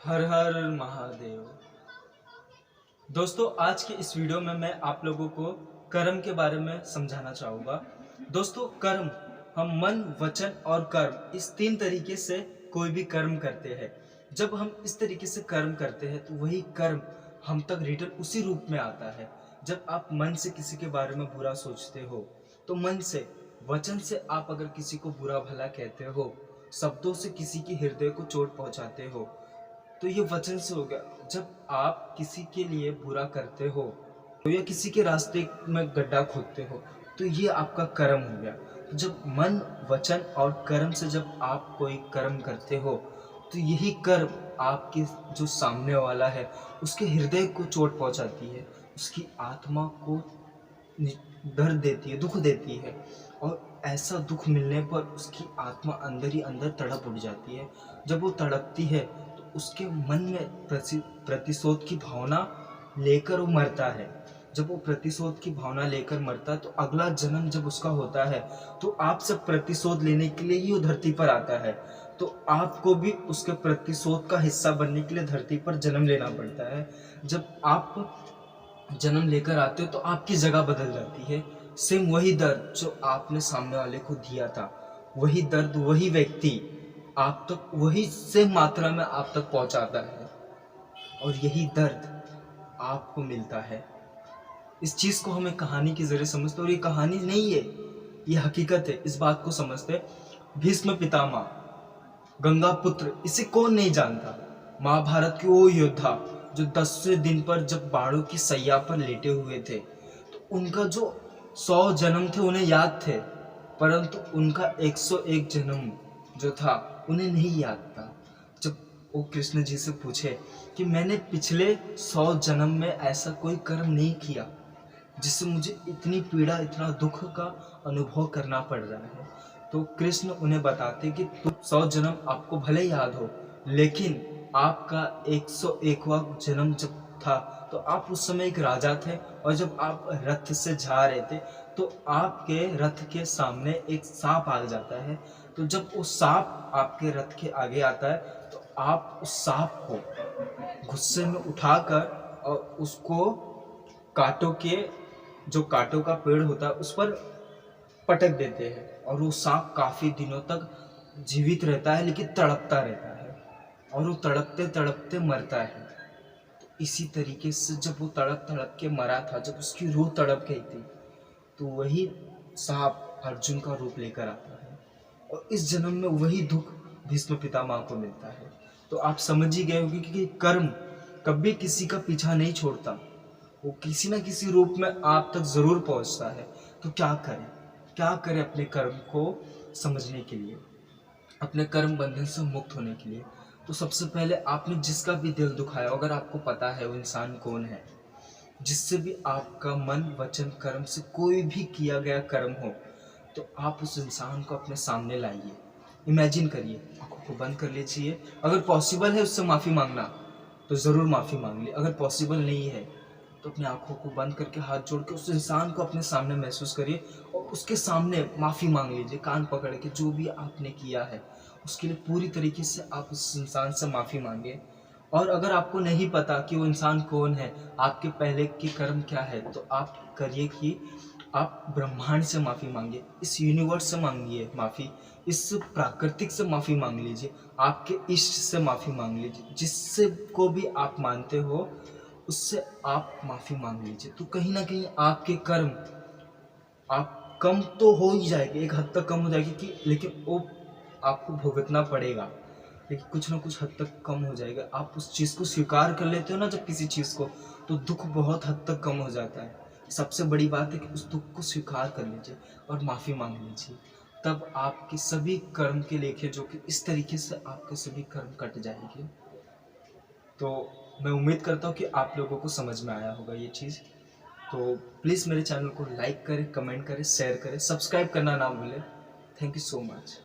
हर हर महादेव। दोस्तों, आज के इस वीडियो में मैं आप लोगों को कर्म के बारे में समझाना चाहूँगा। दोस्तों, कर्म हम मन, वचन और कर्म इस तीन तरीके से कोई भी कर्म करते हैं। जब हम इस तरीके से कर्म करते हैं तो वही कर्म हम तक रिटर्न उसी रूप में आता है। जब आप मन से किसी के बारे में बुरा सोचते हो तो मन से, वचन से आप अगर किसी को बुरा भला कहते हो, शब्दों से किसी के हृदय को चोट पहुंचाते हो, तो ये वचन से हो गया। जब आप किसी के लिए बुरा करते हो तो या किसी के रास्ते में गड्ढा खोदते हो तो ये आपका कर्म हो गया। तो जब मन, वचन और कर्म से जब आप कोई कर्म करते हो तो यही कर्म आपके जो सामने वाला है उसके हृदय को चोट पहुंचाती है, उसकी आत्मा को दर्द देती है, दुख देती है। और ऐसा दुख मिलने पर उसकी आत्मा अंदर ही अंदर तड़प उठ जाती है। जब वो तड़पती है तो उसके मन में प्रतिशोध की भावना लेकर वो मरता है। जब वो प्रतिशोध की भावना लेकर मरता है तो अगला जन्म जब उसका होता है तो आपसे प्रतिशोध लेने के लिए ही वो धरती पर आता है। तो आपको भी उसके प्रतिशोध का हिस्सा बनने के लिए धरती पर जन्म लेना पड़ता है। जब आप जन्म लेकर आते हो तो आपकी जगह बदल जाती है। सेम वही दर्द जो आपने सामने वाले को दिया था, वही दर्द वही व्यक्ति आप तक वही सेम मात्रा में आप तक पहुंचाता है और यही दर्द आपको मिलता है। इस चीज को हमें कहानी के जरिए समझते, और ये कहानी नहीं है, ये हकीकत है। इस बात को समझते। भीष्म पितामह, गंगा पुत्र, इसे कौन नहीं जानता। महाभारत के वो योद्धा जो 10वें दिन पर जब बाणों की सैया पर लेटे हुए थे तो उनका जो 100 जन्म थे उन्हें याद थे, परंतु उनका 101 जन्म जो था उन्हें नहीं याद था। जब वो कृष्ण जी से पूछे कि मैंने पिछले 100 जन्म में ऐसा कोई कर्म नहीं किया जिससे मुझे इतनी पीड़ा, इतना दुख का अनुभव करना पड़ रहा है, तो कृष्ण उन्हें बताते कि 100 जन्म आपको भले याद हो, लेकिन आपका 101वां जन्म जब था तो आप उस समय एक राजा थे और जब आप रथ से जा रहे थे तो आपके रथ के सामने एक सांप आ जाता है। तो जब वो सांप आपके रथ के आगे आता है तो आप उस सांप को गुस्से में उठाकर और उसको कांटों के, जो कांटों का पेड़ होता है उस पर पटक देते हैं और वो सांप काफी दिनों तक जीवित रहता है लेकिन तड़पता रहता है और वो तड़पते तड़पते मरता है। तो इसी तरीके से जब वो तड़प तड़प के मरा था, जब उसकी रूह तड़प गई थी, तो वही सांप अर्जुन का रूप लेकर आता है और इस जन्म में वही दुख भीष्म पितामह को मिलता है। तो आप समझ ही गए होंगे कि कर्म कभी किसी का पीछा नहीं छोड़ता, वो किसी न किसी रूप में आप तक जरूर पहुंचता है। तो क्या करें, क्या करें अपने कर्म को समझने के लिए, अपने कर्म बंधन से मुक्त होने के लिए। तो सबसे पहले आपने जिसका भी दिल दुखाया, अगर आपको पता है वो इंसान कौन है, जिससे भी आपका मन, वचन, कर्म से कोई भी किया गया कर्म हो, तो आप उस इंसान को अपने सामने लाइए। इमेजिन करिए, आंखों को बंद कर लीजिए। अगर पॉसिबल है उससे माफ़ी मांगना तो ज़रूर माफ़ी मांग ली। अगर पॉसिबल नहीं है तो अपनी आंखों को बंद करके हाथ जोड़ के उस इंसान को अपने सामने महसूस करिए और उसके सामने माफ़ी मांग लीजिए। कान पकड़ के जो भी आपने किया है उसके लिए पूरी तरीके से आप उस इंसान से माफ़ी मांगे। और अगर आपको नहीं पता कि वो इंसान कौन है, आपके पहले के कर्म क्या है, तो आप करिए कि आप ब्रह्मांड से माफ़ी मांगिए, इस यूनिवर्स से मांगिए माफ़ी, इस प्राकृतिक से माफ़ी मांग लीजिए, आपके इष्ट से माफ़ी मांग लीजिए, जिससे को भी आप मानते हो उससे आप माफ़ी मांग लीजिए। तो कहीं ना कहीं आपके कर्म आप कम तो हो ही जाएगी, एक हद तक कम हो जाएगी कि, लेकिन वो आपको भुगतना पड़ेगा, लेकिन कुछ ना कुछ हद तक कम हो जाएगा। आप उस चीज़ को स्वीकार कर लेते हो ना जब किसी चीज़ को, तो दुख बहुत हद तक कम हो जाता है। सबसे बड़ी बात है कि उस दुख को स्वीकार कर लीजिए और माफ़ी मांग लीजिए, तब आपके सभी कर्म के लेखे जो कि इस तरीके से आपके सभी कर्म कट जाएंगे। तो मैं उम्मीद करता हूँ कि आप लोगों को समझ में आया होगा ये चीज़। तो प्लीज़ मेरे चैनल को लाइक करें, कमेंट करें, शेयर करें, सब्सक्राइब करना ना भूलें। Thank you so much.